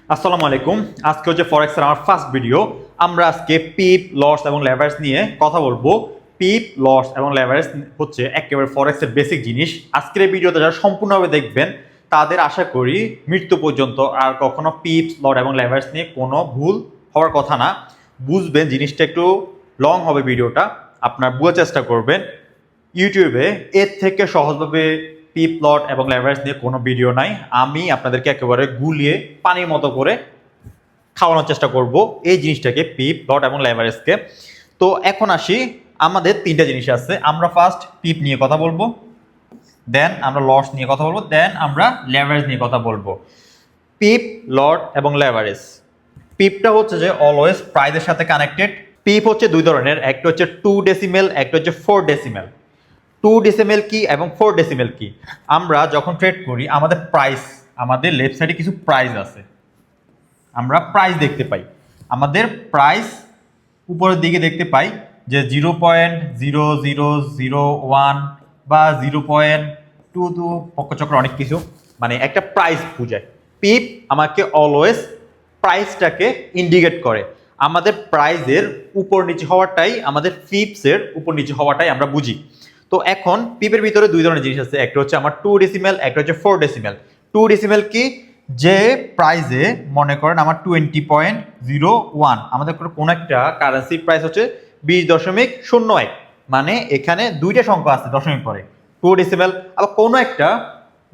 আসসালামু আলাইকুম। আজকে হচ্ছে ফরেক্সের আমার ফার্স্ট ভিডিও। আমরা আজকে পিপ, লস এবং লেভারেজ নিয়ে কথা বলবো। পিপ, লস এবং লেভারেজ হচ্ছে একেবারে ফরেক্সের বেসিক জিনিস। আজকের এই ভিডিওটা যারা সম্পূর্ণভাবে দেখবেন তাদের আশা করি মৃত্যু পর্যন্ত আর কখনো পিপ, লট এবং লেভারেজ নিয়ে কোনো ভুল হওয়ার কথা না। বুঝবেন, জিনিসটা একটু লং হবে ভিডিওটা, আপনার বোঝার চেষ্টা করবেন। ইউটিউবে এর থেকে সহজভাবে পিপ, প্লট এবং লেভারেজ নিয়ে কোনো ভিডিও নাই। আমি আপনাদেরকে একেবারে গুলিয়ে পানির মতো করে খাওয়ানোর চেষ্টা করব এই জিনিসটাকে, পিপ, প্লট এবং লেভারেজকে। তো এখন আসি, আমাদের তিনটা জিনিস আছে। আমরা ফার্স্ট পিপ নিয়ে কথা বলবো, দেন আমরা লস নিয়ে কথা বলবো, দেন আমরা লেভারেজ নিয়ে কথা বলবো। পিপ, লট এবং লেভারেজ। পিপটা হচ্ছে যে অলওয়েজ প্রাইজের সাথে কানেক্টেড। পিপ হচ্ছে দুই ধরনের, একটা হচ্ছে 2 ডেসিমেল, একটা হচ্ছে 4 ডেসিমেল। 2 ডেসিমেল কি এবং 4 ডেসিমেল কি? আমরা যখন ট্রেড করি আমাদের প্রাইস, আমাদের লেফট সাইডে কিছু প্রাইস আছে, আমরা প্রাইস দেখতে পাই। আমাদের প্রাইস উপরের দিকে দেখতে পাই যে 0.0001 বা 0.22 পক্ষচক্র অনেক কিছু, মানে একটা প্রাইস বোঝায়। পিপ আমাকে অলওয়েজ প্রাইসটাকে ইন্ডিকেট করে। আমাদের প্রাইজের উপর নিচে হওয়াটাই, আমাদের পিপসের উপর নিচে হওয়াটাই আমরা বুঝি। তো এখন পিপের ভিতরে দুই ধরনের জিনিস আছে, একটা হচ্ছে আমার 2 ডেসিমেল, একটা হচ্ছে 4 ডেসিমেল। 2 ডেসিমেল কি? যে প্রাইজে মনে করেন আমার 20.01, আমাদের কোনো একটা কারেন্সির প্রাইস হচ্ছে 20.01, মানে এখানে দুইটা সংখ্যা আছে দশমিক পরে, 2 ডেসিমেল। আবার কোনো একটা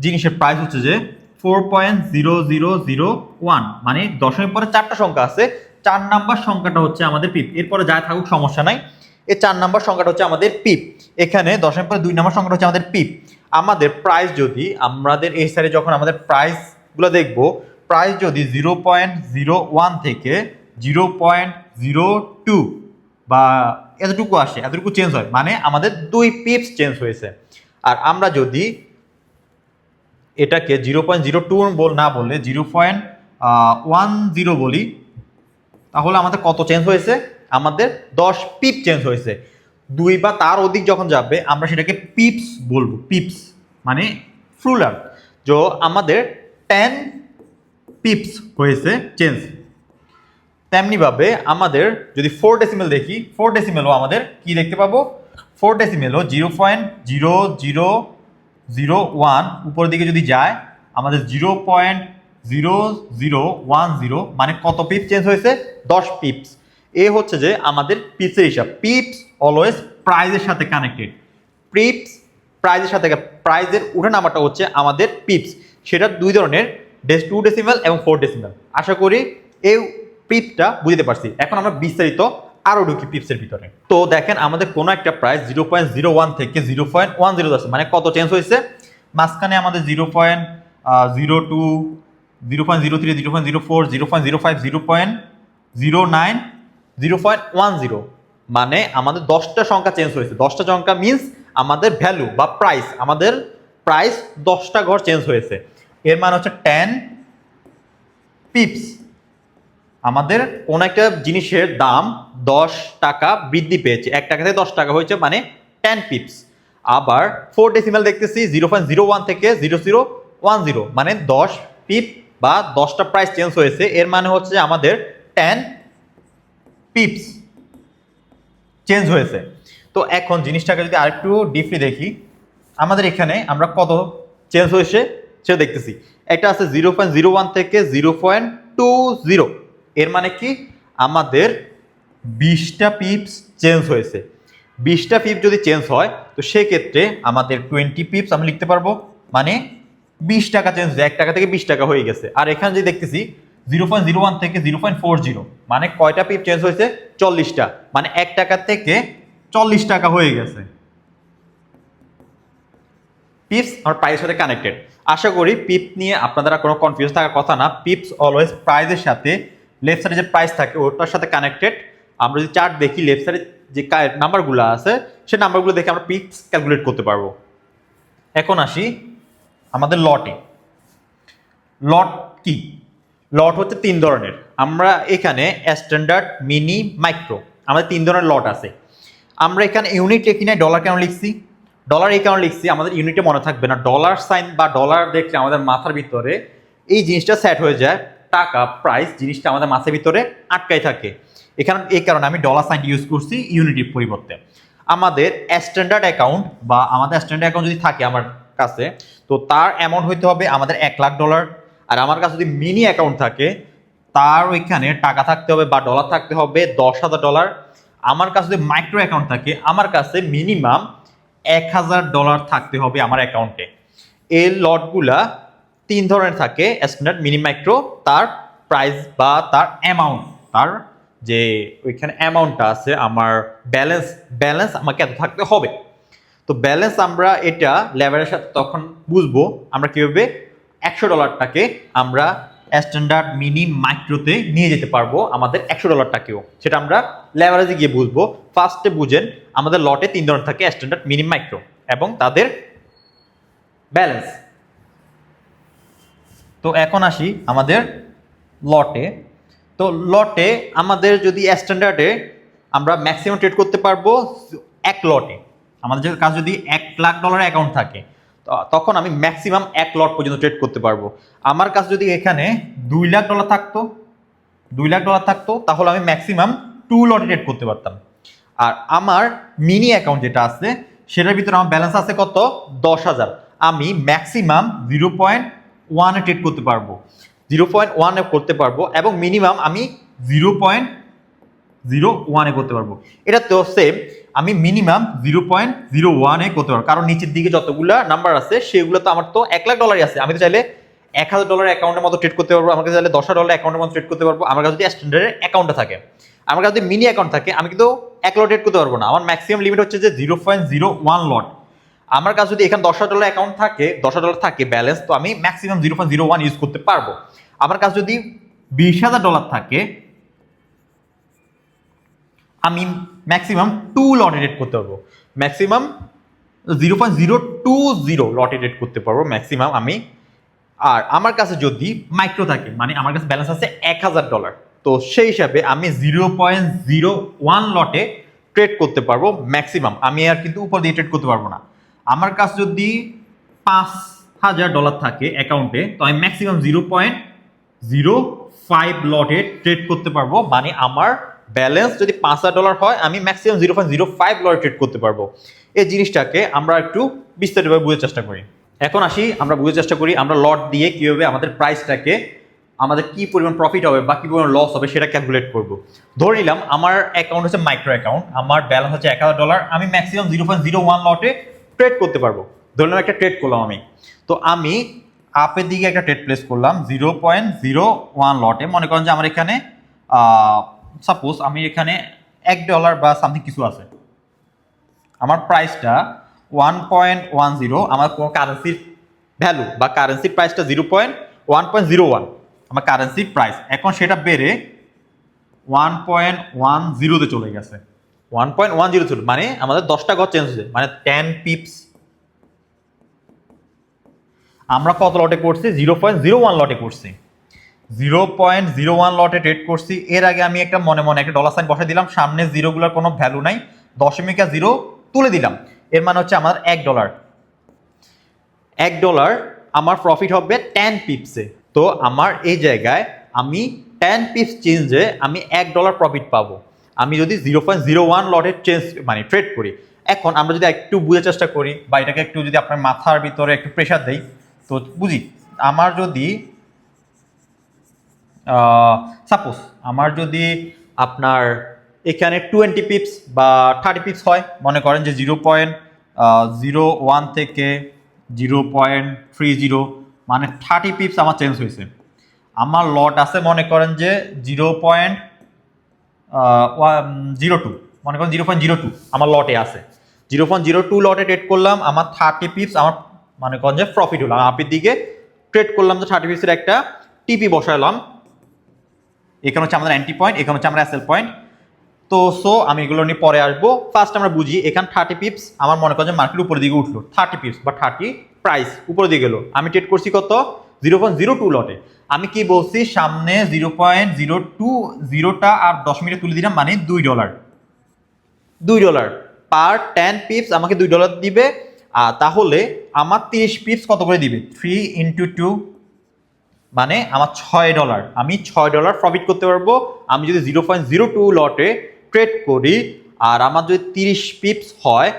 জিনিসের প্রাইস হচ্ছে যে 4.0001, মানে দশমিক পরে চারটা সংখ্যা আছে, 4 নাম্বার সংখ্যাটা হচ্ছে আমাদের পিপ। এরপরে যা থাকুক সমস্যা নাই, এই 4 নাম্বার সংখ্যাটা হচ্ছে আমাদের পিপ। এখানে দশমিক পরে 2 নাম্বার সংখ্যাটা হচ্ছে আমাদের পিপ। আমাদের প্রাইস যদি, আমাদের এই সাইডে যখন আমাদের প্রাইস গুলো দেখবো, প্রাইস যদি 0.01 থেকে 0.02 বা এতটুকু আসে, এতটুকু চেঞ্জ হয়, মানে আমাদের 2 পিপস চেঞ্জ হয়েছে। আর আমরা যদি এটাকে 0.02 না বলে 0.10 বলি, তাহলে আমাদের কত চেঞ্জ হয়েছে? আমাদের 10 পিপ চেঞ্জ হয়েছে। 2 বা তার অধিক যখন যাবে আমরা সেটাকে পিপস বলবো, পিপস মানে ফ্লুরাল। তো আমাদের 10 পিপস হয়েছে চেঞ্জ। তেমনিভাবে আমাদের যদি 4 ডেসিমেল দেখি, 4 ডেসিমেলও আমাদের কি দেখতে পাবো? 4 ডেসিমেলও 0.0001 উপরের দিকে যদি যায়, আমাদের 0.0010, মানে কত পিপ চেঞ্জ হয়েছে? 10 পিপস। এ হচ্ছে যে আমাদের পিপসের হিসাব। পিপস অলওয়েজ প্রাইজের সাথে কানেক্টেড। পিপস প্রাইজের সাথে, প্রাইজের উঠে নামাটা হচ্ছে আমাদের পিপস। সেটা দুই ধরনের, 2 ডেসিমেল এবং 4 ডেসিমেল। আশা করি এই পিপটা বুঝতে পারছি। এখন আমরা বিস্তারিত আরো ঢুকি পিপসের ভিতরে। তো দেখেন, আমাদের কোনো একটা প্রাইস 0.01 থেকে 0.10 আছে, মানে কত চেঞ্জ হয়েছে? মাঝখানে আমাদের 0.02, 0.03, 0.04, 0.05, 0.09, 0.10, মানে আমাদের 10টা সংখ্যা চেঞ্জ হয়েছে। 10টা সংখ্যা মিনস আমাদের ভ্যালু বা প্রাইস, আমাদের প্রাইস 10টা ঘর চেঞ্জ হয়েছে। এর মানে হচ্ছে 10 পিপস। আমাদের কোন একটা জিনিসের দাম 10 টাকা বৃদ্ধি পেয়েছে, 1 টাকা থেকে 10 টাকা হয়েছে, মানে 10 পিপস। আবার 4 ডেসিমেল দেখতেছি 0.01 থেকে 0010, মানে 10 পিপ বা 10টা প্রাইস চেঞ্জ হয়েছে। এর মানে হচ্ছে আমাদের 10 পিপস চেঞ্জ হয়েছে। তো এখন জিনিসটাকে যদি আরেকটু ডিপলি দেখি, আমাদের এখানে আমরা কত চেঞ্জ হয়েছে সেটা দেখতেছি। এটা আছে 0.01 থেকে 0.20, এর মানে কি? আমাদের 20টা পিপস চেঞ্জ হয়েছে। 20টা পিপ যদি চেঞ্জ হয়, তো সেক্ষেত্রে আমাদের 20 পিপস আমি লিখতে পারবো, মানে 20 টাকা চেঞ্জ, 1 টাকা থেকে 20 টাকা হয়ে গেছে। আর এখানে যদি দেখতেছি 0.01 থেকে 0.40, মানে কয়টা পিপ চেঞ্জ হয়েছে? 40টা, মানে 1 টাকা থেকে 40 টাকা হয়ে গেছে। পিপস আর প্রাইসের সাথে কানেক্টেড। আশা করি পিপ নিয়ে আপনাদের কোনো কনফিউজ থাকার কথা না। পিপস অলওয়েজ প্রাইসের সাথে, লেফট সাইডে যে প্রাইস থাকে ওটার সাথে কানেক্টেড। আমরা যদি চার্ট দেখি, লেফট সাইডে যে নাম্বারগুলো আছে সেই নাম্বারগুলো দেখে আমরা পিপস ক্যালকুলেট করতে পারবো। এখন আসি আমাদের লটে। লট কি? লট হচ্ছে 3 ধরনের। আমরা এখানে স্ট্যান্ডার্ড, মিনি, মাইক্রো, আমাদের 3 ধরনের লট আছে। আমরা এখানে ইউনিট লিখি না, ডলার কেন লিখছি? ডলার এই কারণে লিখছি, আমাদের ইউনিটে মনে থাকবে না। ডলার সাইন বা ডলার দেখলে আমাদের মাথার ভিতরে এই জিনিসটা সেট হয়ে যায়, টাকা প্রাইস জিনিসটা আমাদের মাসের ভিতরে আটকাই থাকে। এখানে এই কারণে আমি ডলার সাইন ইউজ করছি ইউনিটির পরিবর্তে। আমাদের স্ট্যান্ডার্ড অ্যাকাউন্ট বা আমাদের স্ট্যান্ডার্ড অ্যাকাউন্ট যদি থাকে আমার কাছে, তো তার অ্যামাউন্ট হইতে হবে আমাদের $1,00,000। আর আমার কাছে যদি মিনি অ্যাকাউন্ট থাকে তার ওইখানে টাকা থাকতে হবে বা ডলার থাকতে হবে $10,000। আমার কাছে যদি মাইক্রো অ্যাকাউন্ট থাকে আমার কাছে মিনিমাম $1,000 থাকতে হবে আমার অ্যাকাউন্টে। এই লটগুলা 3 ধরনের থাকে, স্ট্যান্ডার্ড, মিনি, মাইক্রো। তার প্রাইস বা তার অ্যামাউন্ট, তার যে ওইখানে অ্যামাউন্টটা আছে আমার ব্যালেন্স আমাকে এত থাকতে হবে। তো ব্যালেন্স আমরা এটা লেভারের সাথে তখন বুঝবো আমরা কিভাবে $100টাকে আমরা স্ট্যান্ডার্ড, মিনি, মাইক্রোতে নিয়ে যেতে পারবো আমাদের $100টাকেও। সেটা আমরা লেভারেজে গিয়ে বুঝবো। ফার্স্টে বুঝেন আমাদের লটে 3 ধরনের থাকে, স্ট্যান্ডার্ড, মিনি, মাইক্রো এবং তাদের ব্যালেন্স। তো এখন আসি আমাদের লটে। তো লটে আমাদের যদি স্ট্যান্ডার্ডে আমরা ম্যাক্সিমাম ট্রেড করতে পারবো 1 লটে। আমাদের কাছে যদি $1,00,000 অ্যাকাউন্ট থাকে তখন আমি ম্যাক্সিমাম 1 লট পর্যন্ত ট্রেড করতে পারবো। আমার কাছে যদি এখানে $2,00,000 থাকতো, তাহলে আমি ম্যাক্সিমাম 2 লটে ট্রেড করতে পারতাম। আর আমার মিনি অ্যাকাউন্ট যেটা আছে সেটার ভিতরে আমার ব্যালেন্স আছে কত, 10,000। আমি ম্যাক্সিমাম 0.1 ট্রেড করতে পারবো, 0.1 করতে পারবো এবং মিনিমাম আমি 0.01 করতে পারবো। এটা তো সেম, আমি মিনিমাম 0.01 করতে পারবো, কারণ নিচের দিকে যতগুলো নাম্বার আছে সেগুলো তো আমার তো $1,00,000 আছে। আমি তো চাইলে $1,000 অ্যাকাউন্টের মতো ট্রেড করতে পারবো, আমাকে চাইলে $10,000 অ্যাকাউন্টের মতো ট্রেড করতে পারবো। আমার কাছে যদি স্ট্যান্ডার্ডের অ্যাকাউন্টটা থাকে, আমার কাছে যদি মিনি অ্যাকাউন্ট থাকে আমি কিন্তু 1 লট ট্রেড করতে পারবো না। আমার ম্যাক্সিমাম লিমিট হচ্ছে যে 0.01 লট। আমার কাছে যদি এখানে $10,000 অ্যাকাউন্ট থাকে, $10,000 থাকে ব্যালেন্স, তো আমি ম্যাক্সিমাম 0.01 ইউজ করতে পারবো। আমার কাছে যদি $20,000 থাকে আমি ম্যাক্সিমাম 2 লটে ট্রেড করতে পারবো, ম্যাক্সিমাম 0.020 লটে ট্রেড করতে পারবো ম্যাক্সিমাম আমি। আর আমার কাছে যদি মাইক্রো থাকে, মানে আমার কাছে ব্যালেন্স আছে $1,000, তো সেই হিসাবে আমি 0.01 লটে ট্রেড করতে পারবো ম্যাক্সিমাম। আমি আর কিন্তু উপর দিয়ে ট্রেড করতে পারবো না। আমার কাছে যদি $5,000 থাকে অ্যাকাউন্টে, তো আমি ম্যাক্সিমাম 0.05 লটে ট্রেড করতে পারবো। মানে আমার ব্যালেন্স যদি $5,000 হয় আমি ম্যাক্সিমাম 0.05 লটে ট্রেড করতে পারবো। এই জিনিসটাকে আমরা একটু বিস্তারিতভাবে বুঝার চেষ্টা করি। এখন আসি আমরা বুঝার চেষ্টা করি আমরা লট দিয়ে কিভাবে আমাদের প্রাইসটাকে, আমাদের কি পরিমাণ প্রফিট হবে বা কি পরিমাণ লস হবে সেটা ক্যালকুলেট করব। ধরে নিলাম আমার অ্যাকাউন্ট হচ্ছে মাইক্রো অ্যাকাউন্ট, আমার ব্যালেন্স হচ্ছে $1,000, আমি ম্যাক্সিমাম 0.01 লটে ট্রেড করতে পারবো। ধরে নিলাম একটা ট্রেড করলাম আমি, তো আমি আপের দিকে একটা ট্রেড প্লেস করলাম 0.01 লটে। মনে করেন যে আমার এখানে সাপোজ আমি এখানে $1 বা সামথিং কিছু আছে, আমার প্রাইসটা 1.10, আমার কোনো কারেন্সির ভ্যালু বা কারেন্সির প্রাইসটা 0.1.01 আমার কারেন্সির প্রাইস। এখন সেটা বেড়ে 1.10 চলে গেছে, 1.10 চলে, মানে আমাদের 10টা ঘর চেঞ্জ হয়েছে, মানে 10 পিপস। আমরা কত লটে করছি, 0.01 লটে করছি, 0.01 লটে ট্রেড করছি। এর আগে আমি একটা মনে মনে একটা ডলার সাইন বসাই দিলাম, সামনে জিরোগুলোর কোনো ভ্যালু নাই, দশমিকা জিরো তুলে দিলাম। এর মানে হচ্ছে আমার $1 আমার প্রফিট হবে 10 পিপসে। তো আমার এই জায়গায় আমি 10 পিপস চেঞ্জে আমি $1 প্রফিট পাবো, আমি যদি 0.01 লটের চেঞ্জ মানে ট্রেড করি। এখন আমরা যদি একটু বুঝার চেষ্টা করি বা এটাকে একটু যদি আপনার মাথার ভিতরে একটু প্রেশার দেই, তো বুঝি আমার যদি সাপোজ আমার যদি আপনার এখানে 20 পিপস বা 30 পিপস হয়, মনে করেন যে 0.01 থেকে 0.30, মানে 30 পিপস আমার চেঞ্জ হয়েছে। আমার লট আছে মনে করেন যে 0.02, মনে করেন 0.02 আমার লটে আছে, 0.02 লটে ট্রেড করলাম, আমার 30 পিপস আমার মনে করেন যে প্রফিট হলো। আপের দিকে ট্রেড করলাম যে 30 পিপসের একটা টিপি বসালাম, এখানে হচ্ছে আমাদের অ্যান্টি পয়েন্ট, এখানে হচ্ছে আমরা এসএল পয়েন্ট। তো সো আমি এগুলো নিয়ে পরে আসবো। ফার্স্ট আমরা বুঝি এখানে 30 পিপস আমার মনে করেন যে মার্কেট উপরের দিকে উঠলো, 30 পিপস বা 30 প্রাইস উপরের দিকে গেলো, আমি ট্রেড করছি কত, 0.02 লটে। আমি কি বলছি, সামনে 0.020টা আর 10 মিনিটে তুলে দিলাম, মানে $2 পার 10 পিপস আমাকে $2 দিবে। তাহলে আমার 30 পিপস কত করে দিবে, 3 × 2 মানে আমার $6, আমি $6 প্রফিট করতে পারবো আমি যদি 0.02 লটে ট্রেড করি। আর আমার যদি 30 পিপস হয়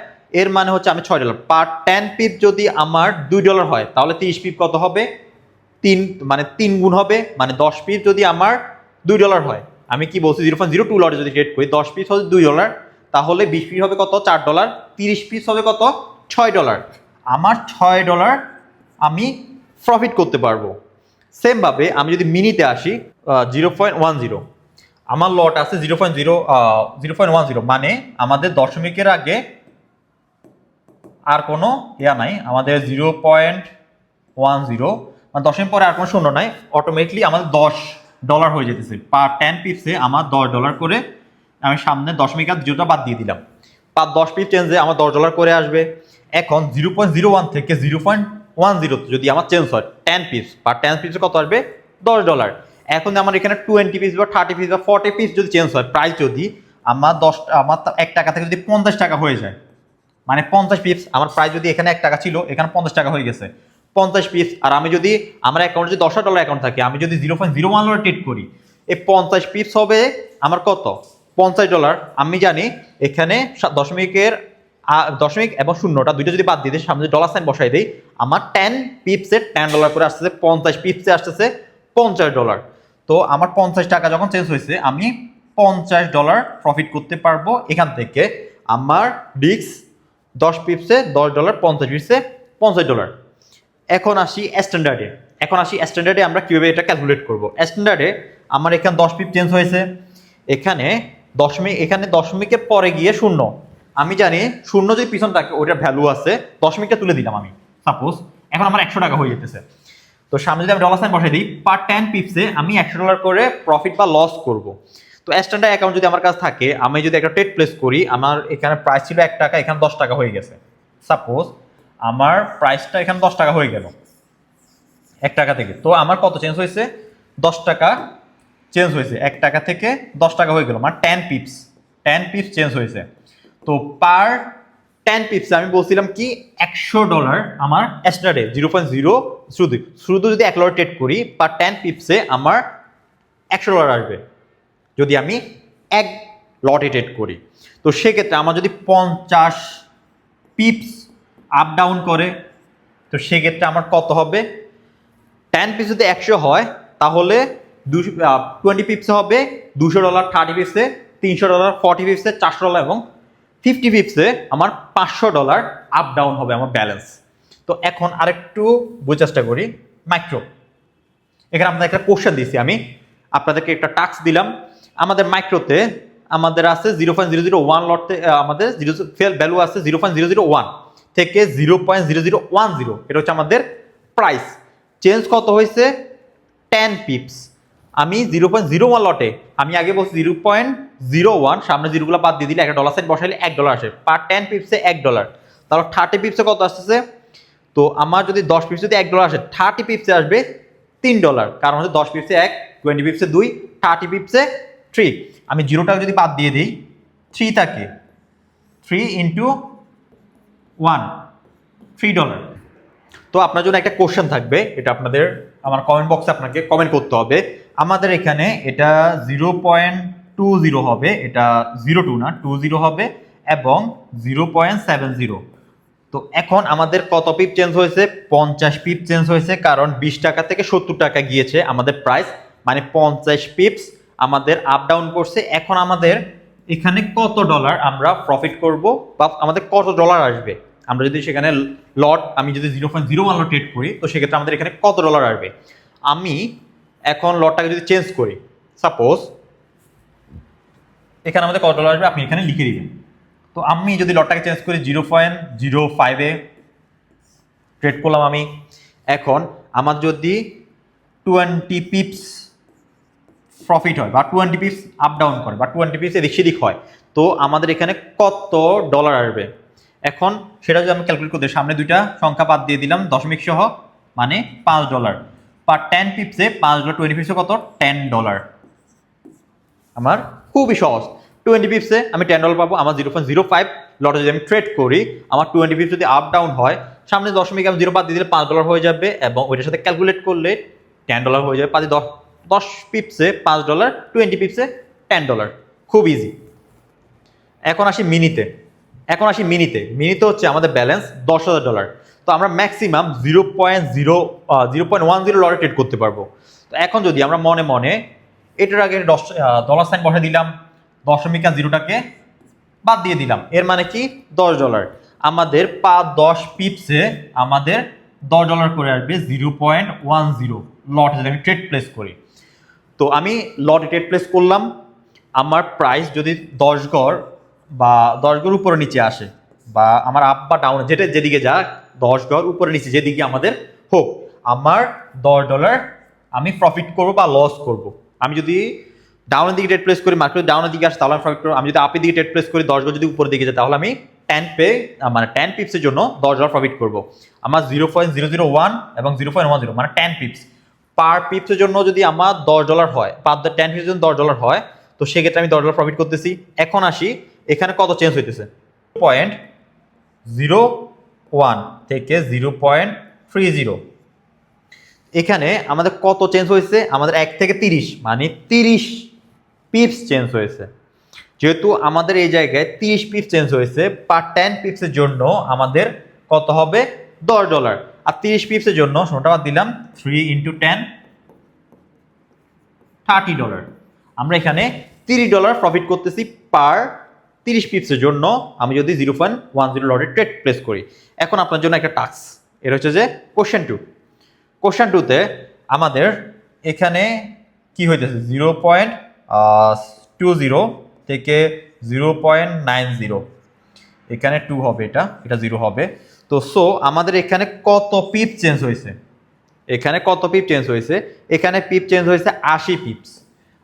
এর মানে হচ্ছে আমি $6 পার 10 পিপ যদি আমার $2 হয় তাহলে 30 পিপ কত হবে, 3 গুণ হবে, মানে 10 পিপ যদি আমার $2 হয়, আমি কি বলছি 0.02 লটে যদি ট্রেড করি 10 পিস হবে $2, তাহলে 20 পিস হবে কত $4, 30 পিস হবে কত $6, আমার $6 আমি প্রফিট করতে পারবো। সেম ভাবে আমি যদি মিনিতে আসি 0.10, আমার লট আছে 0.10, মানে আমাদের দশমিকের আগে আর কোনো ইয়া নাই, আমাদের 0.10 মানে দশমিক পরে আর কোনো শূন্য নাই, অটোমেটিকলি আমাদের $10 হয়ে যেতেছে। পার 10 পিপসে আমার $10 করে, আমি সামনে দশমিক আর জিরোটা বাদ দিয়ে দিলাম, পার 10 পিপ চেঞ্জে আমার $10 করে আসবে। এখন 0.01 থেকে 0.10 যদি আমার চেঞ্জ হয় 10 পিস, পার 10 পিসে কত আসবে $10। এখন আমার এখানে 20 পিস বা 30 পিস বা 40 পিস যদি চেঞ্জ হয়, প্রাইস যদি আমার আমার 1 টাকা থেকে যদি 50 টাকা হয়ে যায়, মানে 50 পিপস, আমার প্রাইস যদি এখানে 1 টাকা ছিল এখানে 50 টাকা হয়ে গেছে 50 পিপস। আর আমি যদি আমার অ্যাকাউন্টে যদি $10 অ্যাকাউন্ট থাকে, আমি যদি 0.01 ট্রেড করি, এই 50 পিপস হবে আমার কত $50। আমি জানি এখানে দশমিক এবং শূন্যটা দুইটা যদি বাদ দিয়ে দিই, সামনে ডলার সাইন বসাই দিই, আমার 10 পিপসে $10 করে আসতেছে, 50 পিপসে আসতেছে $50। তো আমার 50 টাকা যখন চেঞ্জ হয়েছে আমি $50 প্রফিট করতে পারবো এখান থেকে। আমার রিস্ক 10 পিপসে $10, 50 পিপসে $50। এখন আসি স্ট্যান্ডার্ডে আমরা কিভাবে এটা ক্যালকুলেট করব। স্ট্যান্ডার্ডে আমার এখানে 10 পিপ চেঞ্জ হয়েছে, এখানে দশমিকের পরে গিয়ে শূন্য, আমি জানি শূন্য যদি পিছন থাকে ওটার ভ্যালু আছে, দশমিকটা তুলে দিলাম আমি, সাপোজ এখন আমার $100 হয়ে যেতেছে। তো সামনে যদি আমি ডলার সাইন বসাই দিই, পার 10 পিপসে আমি $100 করে প্রফিট বা লস করব। তো স্ট্যান্ডার্ড অ্যাকাউন্ট যদি আমার কাছে থাকে, আমি যদি একটা ট্রেড প্লেস করি, আমার এখানে প্রাইস ছিল 1 টাকা, এখানে 10 টাকা হয়ে গেছে, সাপোজ আমার প্রাইসটা এখানে 10 টাকা হয়ে গেল 1 টাকা থেকে। তো আমার কত চেঞ্জ হয়েছে, 10 টাকা চেঞ্জ হয়েছে, 1 টাকা থেকে 10 টাকা হয়ে গেল, মানে 10 পিপস চেঞ্জ হয়েছে। তো পার 10 পিপসে আমি বলছিলাম কি $100 আমার স্ট্যান্ডার্ডে 0.0 শুধু যদি $1 ট্রেড করি, পার 10 পিপসে আমার $100 আসবে যদি আমি এক লটে ট্রেড করি। তো সেক্ষেত্রে আমার যদি 50 পিপস আপ ডাউন করে, তো সেক্ষেত্রে আমার কত হবে, 10 পিস যদি 100 হয় তাহলে 20 পিপসে হবে $200, 30 পিপসে $300, 40 পিপসে $400 এবং 50 পিপসে আমার $500 আপ ডাউন হবে আমার ব্যালেন্স। তো এখন আরেকটু বোঝার চেষ্টা করি মাইক্রো। এখানে আপনাদের একটা কোশ্চেন দিয়েছি, আমি আপনাদেরকে একটা টাস্ক দিলাম। আমাদের মাইক্রোতে আমাদের আছে 0.001 লটে, আমাদের ফেল ভ্যালু আছে 0.001 থেকে 0.0010, এটা হচ্ছে আমাদের প্রাইস। চেঞ্জ কত হয়েছে 10 পিপস। আমি 0.01 লটে, আমি আগে বলছি 0.01, সামনে জিরোগুলো বাদ দিয়ে দিলে একটা ডলার সাইন বসাইলে $1 আসে, পার 10 পিপসে $1, তাহলে 30 পিপসে কত আসতেছে। তো আমার যদি 10 পিপসে যদি $1 আসে, 30 পিপসে আসবে $3, কারণ হচ্ছে 10 পিপসে 1, 20 পিপসে 2, 30 পিপসে 3। আমি জিরোটা যদি বাদ দিয়ে দিই, 3 থাকে, 3 ইন্টু 1, $3। তো আপনার জন্য একটা কোশ্চেন থাকবে, এটা আপনাদের আমার কমেন্ট বক্সে আপনাকে কমেন্ট করতে হবে। আমাদের এখানে এটা 0.20 হবে, এটা 02 না 20 হবে, এবং 0.70। তো এখন আমাদের কত পিপ চেঞ্জ হয়েছে, 50 পিপ চেঞ্জ হয়েছে, কারণ 20 টাকা থেকে 70 টাকা গিয়েছে আমাদের প্রাইস, মানে 50 পিপস আমাদের আপ ডাউন করছে। এখন আমাদের এখানে কত ডলার আমরা প্রফিট করব বা আমাদের কত ডলার আসবে, আমরা যদি সেখানে আমি যদি 0.01 লট ট্রেড করি, তো সেক্ষেত্রে আমাদের এখানে কত ডলার আসবে। আমি এখন লটটাকে যদি চেঞ্জ করি, সাপোজ এখানে আমাদের কত ডলার আসবে আপনি এখানে লিখে দিবেন। তো আমি যদি লটটাকে চেঞ্জ করি 0.05-এ ট্রেড করলাম আমি, এখন আমার যদি 20 পিপস প্রফিট হয় বা 20 পিপস আপ ডাউন করে বা 20 পিপস এদিক সেদিক হয়, তো আমাদের এখানে কত ডলার আসবে। এখন সেটা যদি আমি ক্যালকুলেট করতে, সামনে দুইটা সংখ্যা বাদ দিয়ে দিলাম দশমিক সহ, মানে $5 পার 10 পিপসে $5, 20 পিপসে কত $10। আমার খুবই সহজ, 20 পিপসে আমি $10 পাবো। আমার 0.05 লটে যদি আমি ট্রেড করি, আমার 20 পিপস যদি আপ ডাউন হয়, সামনে দশমিক আমি 0 বাদ দিয়ে দিলে $5 হয়ে যাবে, এবং ওইটার সাথে ক্যালকুলেট করলে $10 হয়ে যাবে, 10 পিপসে $5, 20 পিপসে $10, খুব ইজি। এখন আসি মিনিতে। মিনিতে হচ্ছে আমাদের ব্যালেন্স $10,000। তো আমরা ম্যাক্সিমাম 0.10 লটে ট্রেড করতে পারবো। তো এখন যদি আমরা মনে মনে এটার আগে ডলার সাইন বসে দিলাম, 0.0টাকে বাদ দিয়ে দিলাম, এর মানে কি $10। আমাদের 10 পিপসে আমাদের $10 করে আসবে 0.10 লটে যদি আমি ট্রেড প্লেস করি। তো আমি লটে ট্রেড প্লেস করলাম, আমার প্রাইস যদি 10 গড় বা 10 গড় উপরে নিচে আসে, বা আমার আপ বা ডাউন যেদিকে যাক, 10 গড় উপরে নিচে যেদিকে আমাদের হোক, আমার $10 আমি প্রফিট করবো বা লস করব। আমি যদি ডাউনের দিকে ট্রেড প্লেস করি, মার্কেট ডাউনের দিকে আসে তাহলে আমি প্রফিট করবো। আমি যদি আপের দিকে ট্রেড প্লেস করি, 10 গড় যদি উপরের দিকে যায়, তাহলে আমি 10 পিপসের জন্য $10 প্রফিট করব। আমার 0.001 এবং 0.10 মানে 10 পিপস পার পিপসের জন্য যদি আমার $10 হয়, 10 পিপসের জন্য $10 হয়, তো সেক্ষেত্রে আমি $10 প্রফিট করতেছি। এখন আসি এখানে কত চেঞ্জ হইতেছে, 0.01 থেকে 0.30, এখানে আমাদের কত চেঞ্জ হয়েছে, আমাদের 1 থেকে 30 মানে 30 পিপস চেঞ্জ হয়েছে। যেহেতু আমাদের এই জায়গায় 30 পিপস চেঞ্জ হয়েছে, পার 10 পিপসের জন্য আমাদের কত হবে, $10। আর 30 পিপসের জন্য শোনটা বাদ দিলাম, 3 × 10 $30। আমরা এখানে $30 প্রফিট করতেছি পার 30 পিপসের জন্য, আমি যদি 0.10 লটে ট্রেড প্লেস করি। এখন আপনার জন্য একটা টাস্ক, এটা হচ্ছে যে কোশ্চেন 2তে আমাদের এখানে কি হইতেছে, 0.20 থেকে 0.90, এখানে 2 হবে, এটা 0 হবে। তো সো আমাদের এখানে কত পিপ চেঞ্জ হয়েছে, এখানে পিপ চেঞ্জ হয়েছে 80 পিপস।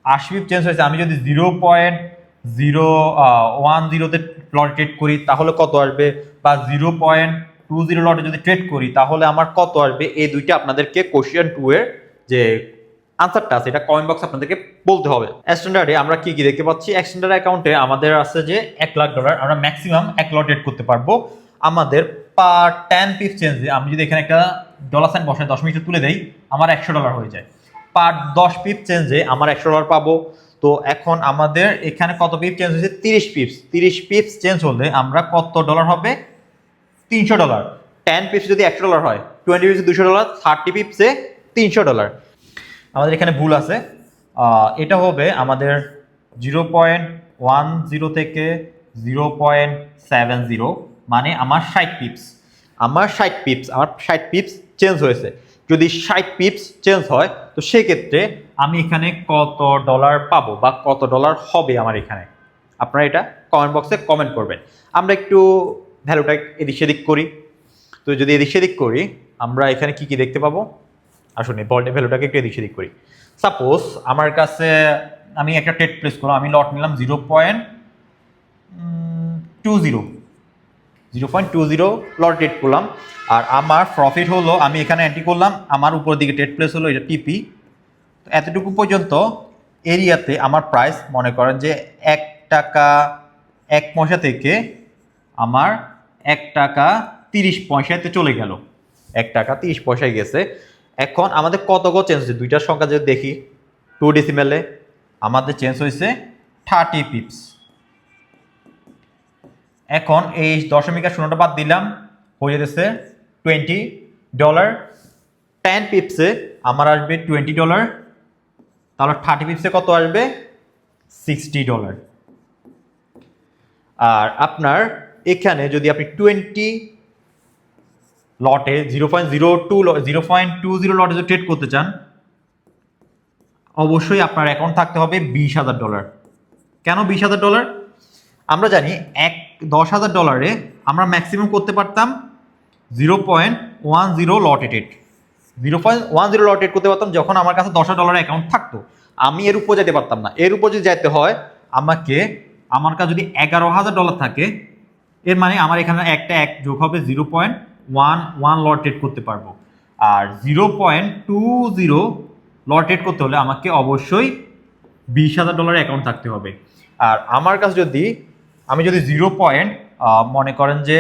80 পিপ চেঞ্জ হয়েছে। আমি যদি 0.010তে লটে ট্রেড করি তাহলে কত আসবে, বা 0.20 লটে যদি ট্রেড করি তাহলে আমার কত আসবে, এই দুইটা আপনাদেরকে কোশ্চেন 2 এর যে আনসারটা আছে এটা কমেন্ট বক্সে আপনাদেরকে বলতে হবে। স্ট্যান্ডার্ডে আমরা কি দেখতে পাচ্ছি, স্ট্যান্ডার্ড অ্যাকাউন্টে আমাদের আছে যে $1,00,000, আমরা ম্যাক্সিমাম 1 লট ট্রেড করতে পারবো। আমাদের পার 10 পিপ চেঞ্জে আমি যদি এখানে একটা ডলার সাইন বসাই 10 মিনিটে তুলে দেই, আমার $100 হয়ে যায়। পার 10 পিপ চেঞ্জে আমার $100 পাবো। তো এখন আমাদের এখানে কত পিপ চেঞ্জ হয়েছে, 30 পিপস চেঞ্জ হলে আমরা কত ডলার হবে, $300। 10 পিপস যদি $100 হয়, 20 পিপসে $200, 30 পিপসে $300। আমাদের এখানে ভুল আছে, এটা হবে আমাদের 0.10 থেকে 0.70 মানে আমার 60 পিপস। আমার 60 পিপস চেঞ্জ হয়েছে। যদি 60 পিপস চেঞ্জ হয় তো সেক্ষেত্রে আমি এখানে কত ডলার পাবো বা কত ডলার হবে আমার এখানে, আপনারা এটা কমেন্ট বক্সে কমেন্ট করবেন। আমরা একটু ভ্যালুটা এদিক সেদিক করি। তো যদি এদিক সেদিক করি আমরা এখানে কি দেখতে পাবো, আসলে বল্টের ভ্যালুটাকে একটু এদিক সেদিক করি। সাপোজ আমার কাছে আমি একটা ট্রেড প্লেস করলাম, আমি লট নিলাম 0.20 লট ট্রেড করলাম, আর আমার প্রফিট হলো, আমি এখানে এন্ট্রি করলাম, আমার উপর দিকে ট্রেড প্লেস হলো এটা টিপি। এতটুকু পর্যন্ত এরিয়াতে আমার প্রাইস মনে করেন যে $1 থেকে আমার $1.30 চলে গেল, $1.30 গেছে। এখন আমাদের কত চেঞ্জ হয়েছে, দুইটার সংখ্যা যদি দেখি 2 ডেসিমেলে আমাদের চেঞ্জ হয়েছে 30 পিপস। এখন এই দশমিকের শূন্যটা বাদ দিলাম, হয়ে যেতেছে $20। 10 পিপসে আমার আসবে $20, তাহলে 30 পিপসে কত আসবে, $60। আর আপনার এখানে যদি আপনি 20 লটে 0.20 লটে যদি ট্রেড করতে চান, অবশ্যই আপনার অ্যাকাউন্ট থাকতে হবে $20,000। কেন $20,000? আমরা জানি $10,000 আমরা ম্যাক্সিমাম করতে পারতাম 0.10 লটে ট্রেড। 0.10 লটে ট্রেড করতে পারতাম যখন আমার কাছে $10,000 অ্যাকাউন্ট থাকতো। আমি এর উপর যেতে পারতাম না। এর উপর যদি যেতে হয় আমাকে, আমার কাছে যদি $11,000 থাকে, এর মানে আমার এখানে একটা এক যোগ হবে 0.11 লট ট্রেড করতে পারবো। আর 0.20 লট ট্রেড করতে হলে আমাকে অবশ্যই $20,000 অ্যাকাউন্ট থাকতে হবে। আর আমার কাছে যদি আমি যদি মনে করেন যে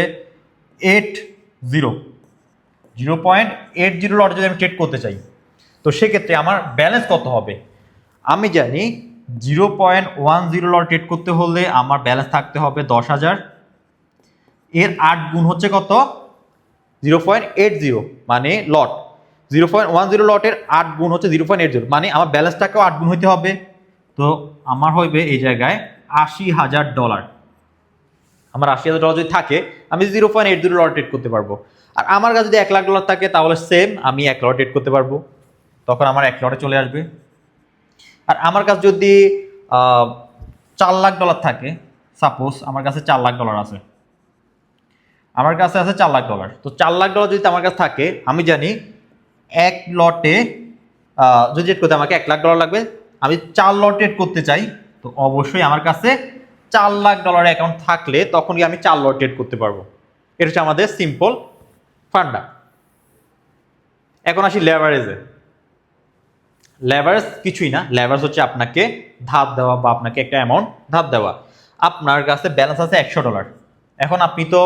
0.80 লটে যদি আমি ট্রেড করতে চাই, তো সেক্ষেত্রে আমার ব্যালেন্স কত হবে? আমি জানি 0.10 লট ট্রেড করতে হলে আমার ব্যালেন্স থাকতে হবে 10,000। এর 8 গুণ হচ্ছে কত? 0.80 মানে লট। 0.10 লটের 8 গুণ হচ্ছে 0.80 মানে আমার ব্যালেন্সটাকেও 8 গুণ হইতে হবে। তো আমার হইবে এই জায়গায় $80,000। আমার $80,000 যদি থাকে আমি 0.80 লট ট্রেড করতে পারবো। আর আমার কাছে যদি $1,00,000 থাকে তাহলে সেম আমি 1 লট ট্রেড করতে পারবো, তখন আমার 1 লটে চলে আসবে। আর আমার কাছে যদি $4,00,000 থাকে, সাপোজ আমার কাছে $4,00,000 আছে, আমার কাছে আছে $4,00,000। তো $4,00,000 যদি আমার কাছে থাকে, আমি জানি 1 লটে যদি ট্রেড করতে আমাকে $1,00,000 লাগবে, আমি 4 লট ট্রেড করতে চাই, তো অবশ্যই আমার কাছে $4,00,000 অ্যাকাউন্ট থাকলে তখনই আমি 4 লট ট্রেড করতে পারবো। এটা হচ্ছে আমাদের সিম্পল ফান্ডা। এখন আসি লেভারেজে। লেভারেজ কিছুই না, লেভারেজ হচ্ছে আপনাকে ধার দেওয়া বা আপনাকে একটা অ্যামাউন্ট ধার দেওয়া। আপনার কাছে ব্যালেন্স আছে $100। এখন আপনি তো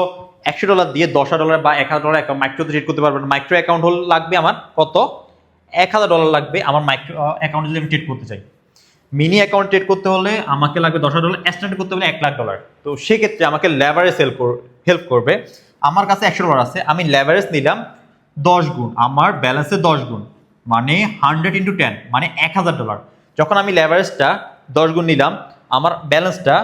$100 দিয়ে $10,000 বা $1,000 অ্যাকাউন্ট মাইক্রোতে ট্রেড করতে পারবেন। মাইক্রো অ্যাকাউন্ট হল লাগবে আমার কত? $1,000 লাগবে আমার মাইক্রো অ্যাকাউন্টে যদি আমি ট্রেড করতে চাই। মিনি অ্যাকাউন্ট ট্রেড করতে হলে আমাকে লাগবে $10,000, স্ট্যান্ডার্ড করতে হলে $1,00,000। তো সেক্ষেত্রে আমাকে লেভারেজ হেল্প করবে। আমার কাছে $100 আছে, আমি লেভারেজ নিলাম 10 গুণ, আমার ব্যালেন্সে 10 গুণ মানে 100 × 10 মানে $1,000। যখন আমি লেভারেজটা 10 গুণ নিলাম, আমার ব্যালেন্সটা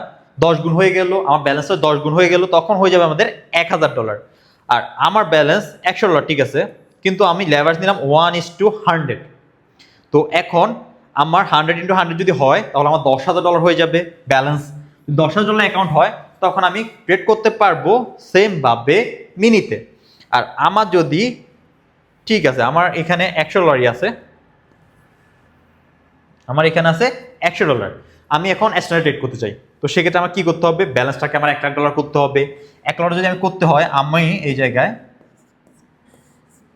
10 গুণ হয়ে গেল, আমার ব্যালেন্সটা 10 গুণ হয়ে গেল, তখন হয়ে যাবে আমাদের $1,000। আর আমার ব্যালেন্স $100, ঠিক আছে, কিন্তু আমি লেভারেজ নিলাম 1:100। তো এখন আমার 100 × 100 যদি হয় তাহলে আমার $10,000 হয়ে যাবে ব্যালেন্স। $10,000 অ্যাকাউন্ট হয় তখন আমি ট্রেড করতে পারবো সেম ভাবে মিনিতে। আর আমার যদি, ঠিক আছে, আমার এখানে $100 আছে, আমার এখানে আছে $100, আমি এখন স্ট্যান্ডার্ড ট্রেড করতে চাই। তো সেক্ষেত্রে আমার কি করতে হবে? ব্যালেন্সটাকে আমার $1,00,000 করতে হবে। $1,00,000 যদি আমি করতে হয়, আমি এই জায়গায়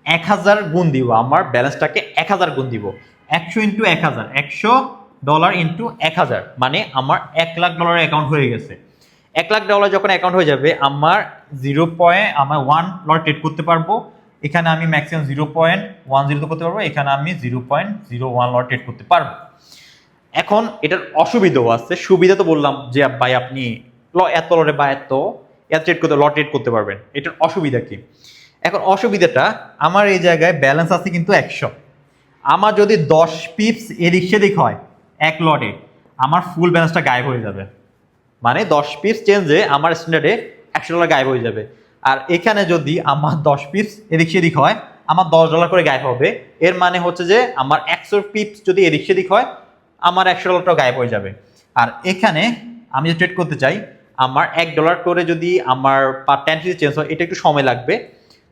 1000 গুণ দিব, আমার ব্যালেন্সটাকে 1000 গুণ দিব। 100 × 1000, $100 × 1000 মানে আমার $1,00,000 অ্যাকাউন্ট হয়ে গেছে। $1,00,000 যখন অ্যাকাউন্ট হয়ে যাবে, আমার আমার 1 লট ট্রেড করতে পারবো। এখানে আমি ম্যাক্সিমাম 0.10 করতে পারবো, এখানে আমি 0.01 লট ট্রেড করতে পারবো। এখন এটার অসুবিধাও আছে, সুবিধা তো বললাম যে ভাই আপনি এত লটে বা এত ট্রেড করতে লট ট্রেড করতে পারবেন। এটার অসুবিধা কি? এখন অসুবিধাটা, আমার এই জায়গায় ব্যালেন্স আছে কিন্তু 100। আমার যদি 10 পিপস এদিক সেদিক হয় এক লটে, আমার ফুল ব্যালেন্সটা গায়েব হয়ে যাবে। মানে 10 পিপস চেঞ্জে আমার স্ট্যান্ডার্ডে $100 গায়েব হয়ে যাবে। আর এখানে যদি আমার 10 পিপস এদিক সেদিক হয়, আমার $10 করে গায়েব হবে। এর মানে হচ্ছে যে আমার 100 পিপস যদি এদিক সেদিক হয়, আমার $100 গায়েব হয়ে যাবে। আর এখানে আমি যদি ট্রেড করতে চাই, আমার $1 করে যদি আমার পার 10 পিস চেঞ্জ হয়, এটা একটু সময় লাগবে।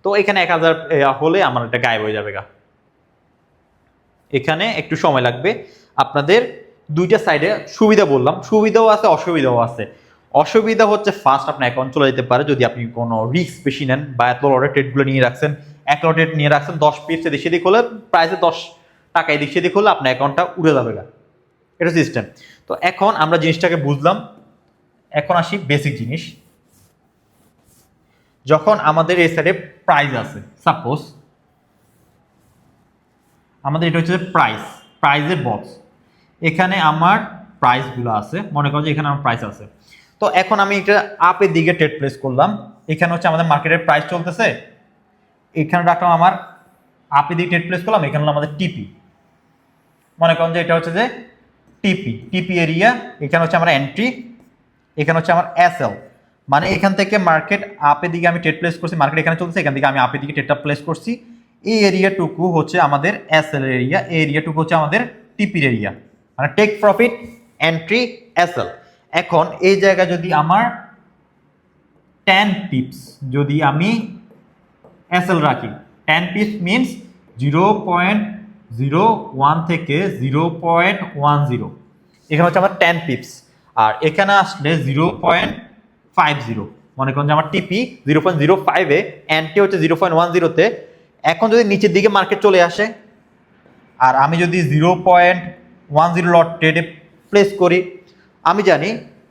তো এখানে 1000 হলে আমার এটা গায়েব হয়ে যাবে। এখানে একটু সময় লাগবে। আপনাদের দুইটা সাইডে সুবিধা বললাম, সুবিধাও আছে অসুবিধাও আছে। অসুবিধা হচ্ছে ফার্স্ট আপনার অ্যাকাউন্ট চলে যেতে পারে যদি আপনি কোনো রিস্ক বেশি নেন বা এত লটের ট্রেডগুলো নিয়ে রাখছেন। 1 লট ট্রেড নিয়ে রাখছেন, 10 পিপস এদিক সেদিক হলে, প্রাইসে $10 এদিক সেদিক হলে আপনার অ্যাকাউন্টটা উড়ে যাবে। এটা সিস্টেম। তো এখন আমরা জিনিসটাকে বুঝলাম। এখন আসি বেসিক জিনিস। যখন আমাদের এই সাইডে প্রাইস আছে, সাপোজ আমাদের এটা হচ্ছে প্রাইজের বক্স, এখানে আমার প্রাইসগুলো আছে, মনে করো যে এখানে আমার প্রাইস আছে। তো এখন আমি এটা আপের দিকে ট্রেড প্লেস করলাম। এখানে হচ্ছে আমাদের মার্কেটের প্রাইস চলতেছে, এখানে রাখলাম আমার আপের দিকে ট্রেড প্লেস করলাম, এখানে হলো আমাদের টিপি। মনে করেন যে এটা হচ্ছে যে টিপি এরিয়া, এখানে হচ্ছে আমার এন্ট্রি, এখানে হচ্ছে আমার এসএল। মানে এখান থেকে মার্কেট আপের দিকে আমি ট্রেড প্লেস করছি, মার্কেট এখানে চলছে, এখান থেকে আমি আপের দিকে ট্রেডটা প্লেস করছি। এই এরিয়াটুকু হচ্ছে আমাদের এসএল এরিয়া, এই এরিয়াটুকু হচ্ছে আমাদের টিপির এরিয়া, মানে টেক প্রফিট, এন্ট্রি, এসএল। এখন এই জায়গায় যদি আমার 10 পিপস যদি আমি এসএল রাখি, 10 পিপস মিনস 0.01 থেকে 0.10, এখানে হচ্ছে আমার 10 পিপস। আর এখানে আসলে 0.50, মনে করেন যে আমার টিপি 0.05-এ, এন্ট্রি হচ্ছে 0.10-তে। এখন যদি নিচের দিকে মার্কেট চলে আসে আর আমি যদি 0.10 লট ট্রেডে প্লেস করি, আমি জানি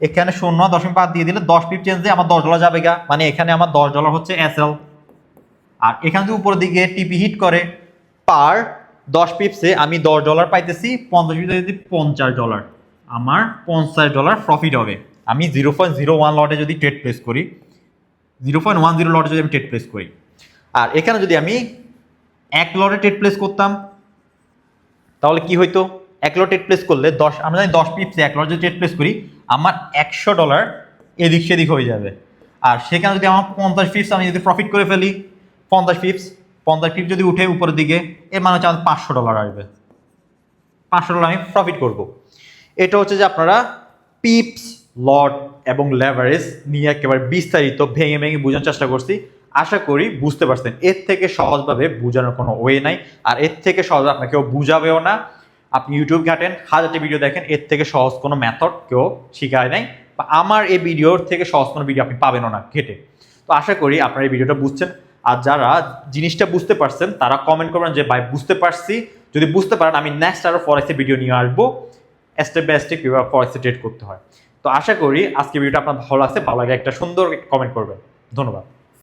এখানে 0.5 দিয়ে দিলে 10 পিপ চেঞ্জে আমার $10 যাবে গা, মানে এখানে আমার $10 হচ্ছে এসএল। আর এখানে যদি উপরের দিকে টিপি হিট করে পার পিপসে আমি $10 পাইতেছি, 50 পিপসে যদি $50, আমার $50 প্রফিট হবে। আমি 0.01 লটে যদি ট্রেড প্লেস করি, 0.10 লটে যদি আমি ট্রেড প্লেস করি, আর এখানে যদি আমি 1 লটে ট্রেড প্লেস করতাম তাহলে কি হইতো? 1 লট ট্রেড প্লেস করলে আমরা জানি 10 পিপসে 1 লট যদি ট্রেড প্লেস করি আমার $100 এদিক সেদিক হয়ে যাবে। আর সেখানে যদি আমার 50 পিপস আমি যদি প্রফিট করে ফেলি, 50 পিপস যদি উঠে উপরের দিকে, এর মানে হচ্ছে আমার $500 আসবে, $500 আমি প্রফিট করব। এটা হচ্ছে যে আপনারা পিপস, লট এবং লেভারেজ নিয়ে একেবারে বিস্তারিত ভেঙে ভেঙে বোঝানোর চেষ্টা করছি। আশা করি বুঝতে পারছেন। এর থেকে সহজভাবে বোঝানোর কোনো ওয়ে নাই, আর এর থেকে সহজ আপনাকে কেউ বুঝাবেও না। আপনি ইউটিউব ঘাটেন, হাজারটি ভিডিও দেখেন, এর থেকে সহজ কোনো মেথড কেউ শিখায় নাই, বা আমার এই ভিডিওর থেকে সহজ কোনো ভিডিও আপনি পাবেনও না ঘেটে। তো আশা করি আপনারা এই ভিডিওটা বুঝছেন। আর যারা জিনিসটা বুঝতে পারছেন তারা কমেন্ট করবেন যে ভাই বুঝতে পারছি। যদি বুঝতে পারেন আমি নেক্সট আরও ফরেক্সের ভিডিও নিয়ে আসবো, স্টেপ বাই স্টেপ কীভাবে ফরেক্সে ট্রেড করতে হয়। তো আশা করি আজকে ভিডিওটা আপনার ভালো লাগছে। ভালো লাগে একটা সুন্দর কমেন্ট করবেন। ধন্যবাদ।